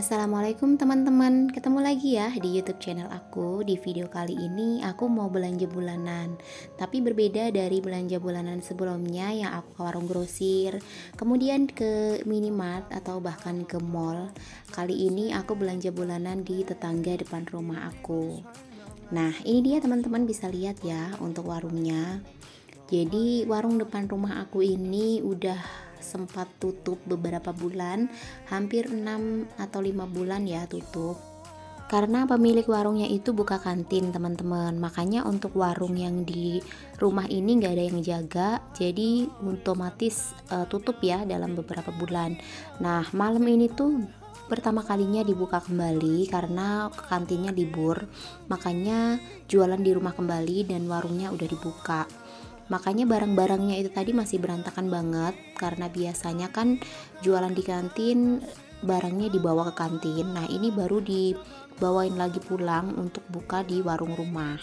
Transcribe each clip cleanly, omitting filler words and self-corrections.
Assalamualaikum teman-teman, ketemu lagi ya di YouTube channel aku. Di video kali ini aku mau belanja bulanan, tapi berbeda dari belanja bulanan sebelumnya yang aku ke warung grosir, kemudian ke minimart atau bahkan ke mall. Kali ini aku belanja bulanan di tetangga depan rumah aku. Nah, ini dia teman-teman, bisa lihat ya untuk warungnya. Jadi warung depan rumah aku ini udah sempat tutup beberapa bulan, hampir 6 atau 5 bulan ya tutup. Karena pemilik warungnya itu buka kantin teman-teman, makanya untuk warung yang di rumah ini nggak ada yang jaga, jadi otomatis tutup ya dalam beberapa bulan. Nah, malam ini tuh pertama kalinya dibuka kembali karena kantinnya libur, makanya jualan di rumah kembali dan warungnya udah dibuka. Makanya barang-barangnya itu tadi masih berantakan banget, karena biasanya kan jualan di kantin barangnya dibawa ke kantin. Nah, ini baru dibawain lagi pulang untuk buka di warung rumah.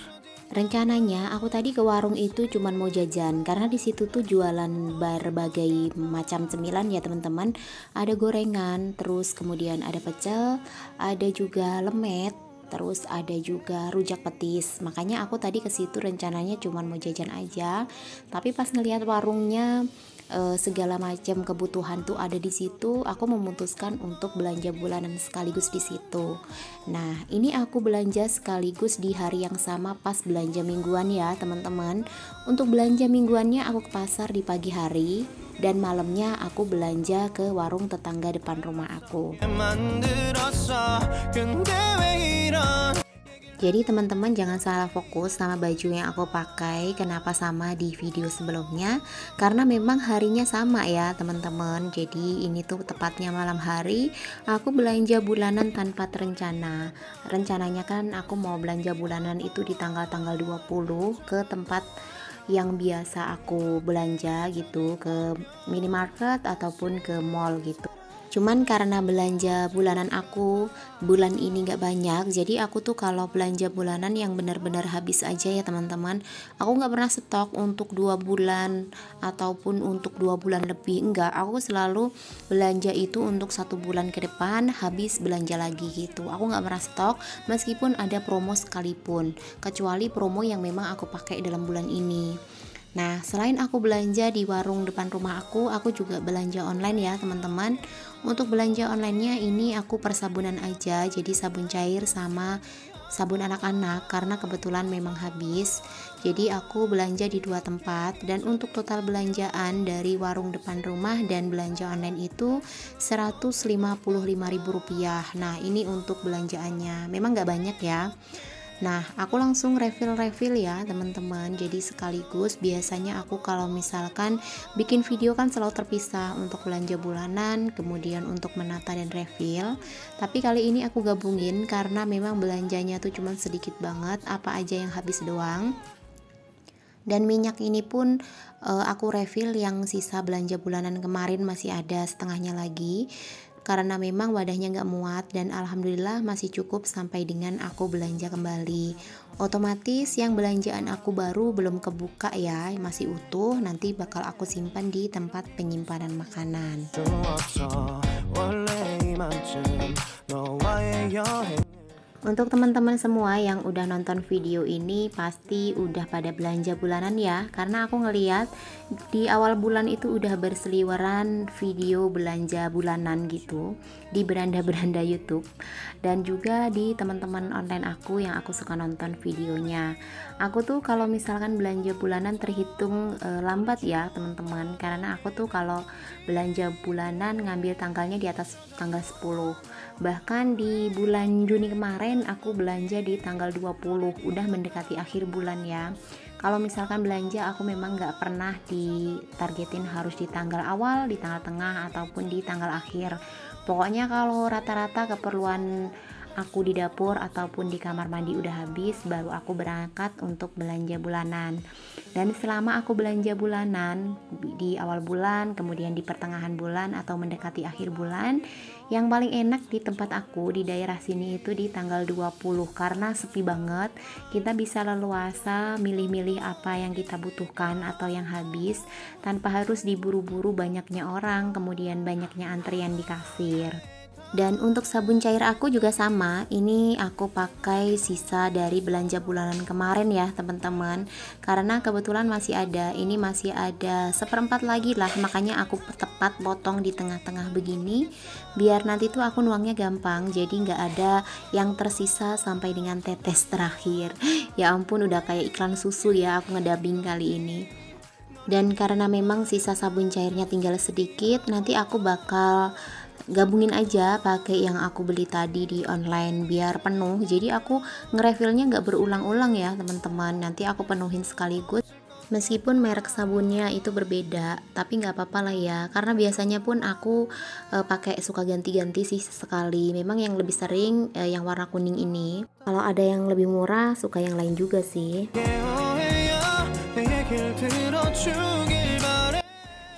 Rencananya aku tadi ke warung itu cuman mau jajan, karena di situ tuh jualan berbagai macam cemilan ya teman-teman. Ada gorengan, terus kemudian ada pecel, ada juga lemet, terus ada juga rujak petis. Makanya aku tadi ke situ rencananya cuma mau jajan aja, tapi pas ngelihat warungnya segala macam kebutuhan tuh ada di situ, aku memutuskan untuk belanja bulanan sekaligus di situ. Nah, ini aku belanja sekaligus di hari yang sama pas belanja mingguan ya teman-teman. Untuk belanja mingguannya aku ke pasar di pagi hari, dan malamnya aku belanja ke warung tetangga depan rumah aku. Jadi teman-teman jangan salah fokus sama baju yang aku pakai, kenapa sama di video sebelumnya, karena memang harinya sama ya teman-teman. Jadi ini tuh tepatnya malam hari aku belanja bulanan tanpa terencana. Rencananya kan aku mau belanja bulanan itu di tanggal-tanggal 20 ke tempat yang biasa aku belanja gitu, ke minimarket ataupun ke mall gitu. Cuman karena belanja bulanan aku bulan ini nggak banyak, jadi aku tuh kalau belanja bulanan yang benar-benar habis aja ya teman-teman. Aku nggak pernah stok untuk 2 bulan ataupun untuk 2 bulan lebih, enggak. Aku selalu belanja itu untuk 1 bulan ke depan, habis belanja lagi gitu. Aku nggak pernah stok meskipun ada promo sekalipun, kecuali promo yang memang aku pakai dalam bulan ini. Nah, selain aku belanja di warung depan rumah aku juga belanja online ya teman-teman. Untuk belanja onlinenya ini aku persabunan aja, jadi sabun cair sama sabun anak-anak, karena kebetulan memang habis. Jadi aku belanja di 2 tempat, dan untuk total belanjaan dari warung depan rumah dan belanja online itu Rp155.000. Nah, ini untuk belanjaannya, memang nggak banyak ya. Nah, aku langsung refill ya teman-teman. Jadi sekaligus biasanya aku kalau misalkan bikin video kan selalu terpisah, untuk belanja bulanan, kemudian untuk menata dan refill. Tapi kali ini aku gabungin karena memang belanjanya tuh cuman sedikit banget, apa aja yang habis doang. Dan minyak ini pun aku refill yang sisa belanja bulanan kemarin, masih ada setengahnya lagi, karena memang wadahnya nggak muat, dan alhamdulillah masih cukup sampai dengan aku belanja kembali. Otomatis yang belanjaan aku baru belum kebuka ya, masih utuh, nanti bakal aku simpan di tempat penyimpanan makanan. Untuk teman-teman semua yang udah nonton video ini pasti udah pada belanja bulanan ya, karena aku ngeliat di awal bulan itu udah berseliweran video belanja bulanan gitu di beranda-beranda YouTube, dan juga di teman-teman online aku yang aku suka nonton videonya. Aku tuh kalau misalkan belanja bulanan terhitung lambat ya teman-teman, karena aku tuh kalau belanja bulanan ngambil tanggalnya di atas tanggal 10. Bahkan di bulan Juni kemarin aku belanja di tanggal 20, udah mendekati akhir bulan ya. Kalau misalkan belanja aku memang nggak pernah ditargetin harus di tanggal awal, di tanggal tengah, ataupun di tanggal akhir. Pokoknya kalau rata-rata keperluan aku di dapur ataupun di kamar mandi udah habis, baru aku berangkat untuk belanja bulanan. Dan selama aku belanja bulanan di awal bulan, kemudian di pertengahan bulan atau mendekati akhir bulan, yang paling enak di tempat aku di daerah sini itu di tanggal 20, karena sepi banget. Kita bisa leluasa milih-milih apa yang kita butuhkan atau yang habis tanpa harus diburu-buru banyaknya orang, kemudian banyaknya antrian di kasir. Dan untuk sabun cair aku juga sama, ini aku pakai sisa dari belanja bulanan kemarin ya teman-teman, karena kebetulan masih ada, ini masih ada seperempat lagi lah, makanya aku tepat potong di tengah-tengah begini biar nanti tuh aku nuangnya gampang, jadi nggak ada yang tersisa sampai dengan tetes terakhir. Ya ampun, udah kayak iklan susu ya aku ngedabing kali ini. Dan karena memang sisa sabun cairnya tinggal sedikit, nanti aku bakal gabungin aja pakai yang aku beli tadi di online biar penuh. Jadi aku ngerefillnya nggak berulang-ulang ya teman-teman, nanti aku penuhin sekaligus. Meskipun merek sabunnya itu berbeda, tapi nggak apa-apa lah ya, karena biasanya pun aku pakai suka ganti-ganti sih sekali. Memang yang lebih sering yang warna kuning ini. Kalau ada yang lebih murah, suka yang lain juga sih.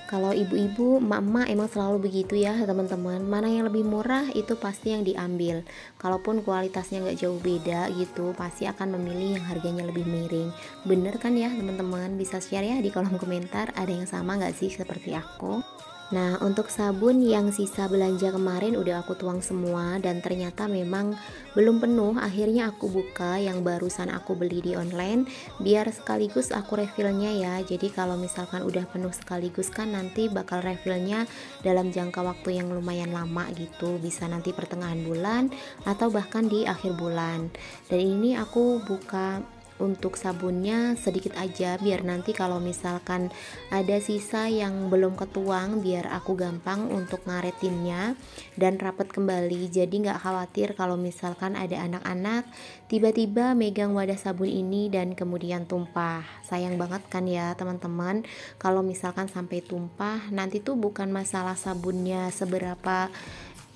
Kalau ibu-ibu, emak-emak emang selalu begitu ya teman-teman, mana yang lebih murah itu pasti yang diambil. Kalaupun kualitasnya nggak jauh beda gitu, pasti akan memilih yang harganya lebih miring. Bener kan ya teman-teman? Bisa share ya di kolom komentar, ada yang sama nggak sih seperti aku? Nah, untuk sabun yang sisa belanja kemarin udah aku tuang semua dan ternyata memang belum penuh. Akhirnya aku buka yang barusan aku beli di online biar sekaligus aku refillnya ya. Jadi kalau misalkan udah penuh sekaligus kan nanti bakal refillnya dalam jangka waktu yang lumayan lama gitu. Bisa nanti pertengahan bulan atau bahkan di akhir bulan. Dan ini aku buka untuk sabunnya sedikit aja biar nanti kalau misalkan ada sisa yang belum ketuang biar aku gampang untuk ngaretinnya dan rapet kembali, jadi nggak khawatir kalau misalkan ada anak-anak tiba-tiba megang wadah sabun ini dan kemudian tumpah. Sayang banget kan ya teman-teman kalau misalkan sampai tumpah, nanti tuh bukan masalah sabunnya seberapa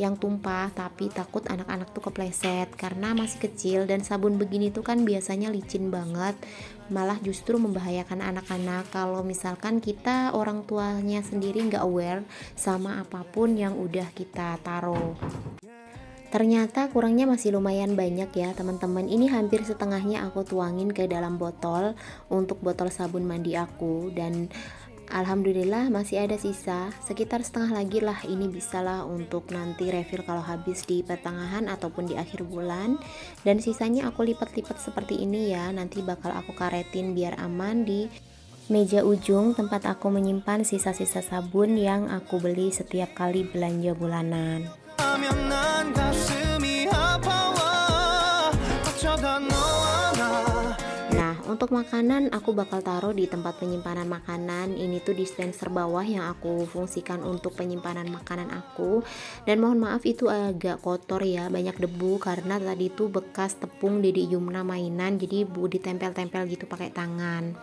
yang tumpah, tapi takut anak-anak tuh kepleset karena masih kecil dan sabun begini tuh kan biasanya licin banget, malah justru membahayakan anak-anak kalau misalkan kita orang tuanya sendiri nggak aware sama apapun yang udah kita taruh. Ternyata kurangnya masih lumayan banyak ya teman-teman. Ini hampir setengahnya aku tuangin ke dalam botol untuk botol sabun mandi aku, dan alhamdulillah masih ada sisa sekitar setengah lagi lah. Ini bisalah untuk nanti refill kalau habis di pertengahan ataupun di akhir bulan. Dan sisanya aku lipat-lipat seperti ini ya, nanti bakal aku karetin biar aman di meja ujung tempat aku menyimpan sisa-sisa sabun yang aku beli setiap kali belanja bulanan. Nah, untuk makanan aku bakal taruh di tempat penyimpanan makanan. Ini tuh dispenser bawah yang aku fungsikan untuk penyimpanan makanan aku. Dan mohon maaf itu agak kotor ya, banyak debu karena tadi tuh bekas tepung Dede Yumna mainan, jadi bu ditempel-tempel gitu pakai tangan.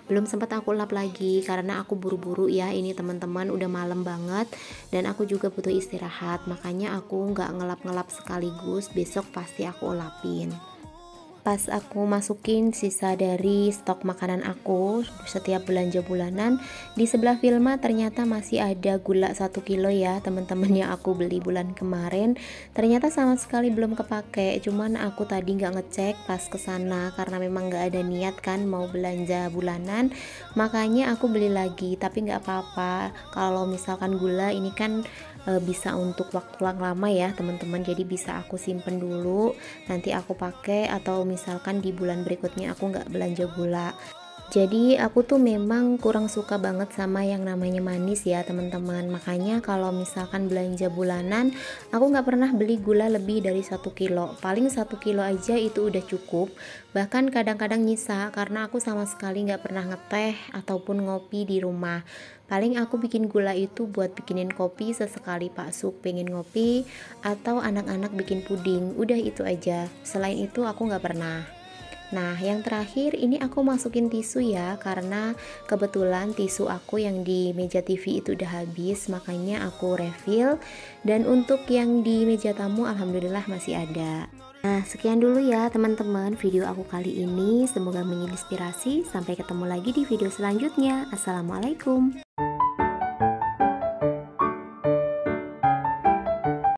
Belum sempat aku lap lagi karena aku buru-buru ya, ini teman-teman udah malam banget dan aku juga butuh istirahat, makanya aku nggak ngelap-ngelap sekaligus, besok pasti aku lapin. Pas aku masukin sisa dari stok makanan aku setiap belanja bulanan, di sebelah Vilma ternyata masih ada gula 1 kilo ya teman-teman yang aku beli bulan kemarin. Ternyata sama sekali belum kepake, cuman aku tadi nggak ngecek pas kesana karena memang nggak ada niat kan mau belanja bulanan, makanya aku beli lagi. Tapi nggak apa-apa, kalau misalkan gula ini kan bisa untuk waktu lama ya teman-teman, jadi bisa aku simpen dulu, nanti aku pakai, atau misalkan di bulan berikutnya aku nggak belanja gula. Jadi aku tuh memang kurang suka banget sama yang namanya manis ya teman-teman, makanya kalau misalkan belanja bulanan aku nggak pernah beli gula lebih dari 1 kilo, paling 1 kilo aja itu udah cukup. Bahkan kadang-kadang nyisa karena aku sama sekali nggak pernah ngeteh ataupun ngopi di rumah. Paling aku bikin gula itu buat bikinin kopi sesekali Pak Suk pengen ngopi, atau anak-anak bikin puding, udah itu aja. Selain itu aku nggak pernah. Nah, yang terakhir ini aku masukin tisu ya, karena kebetulan tisu aku yang di meja TV itu udah habis, makanya aku refill. Dan untuk yang di meja tamu alhamdulillah masih ada. Nah, sekian dulu ya teman-teman video aku kali ini, semoga menginspirasi. Sampai ketemu lagi di video selanjutnya. Assalamualaikum.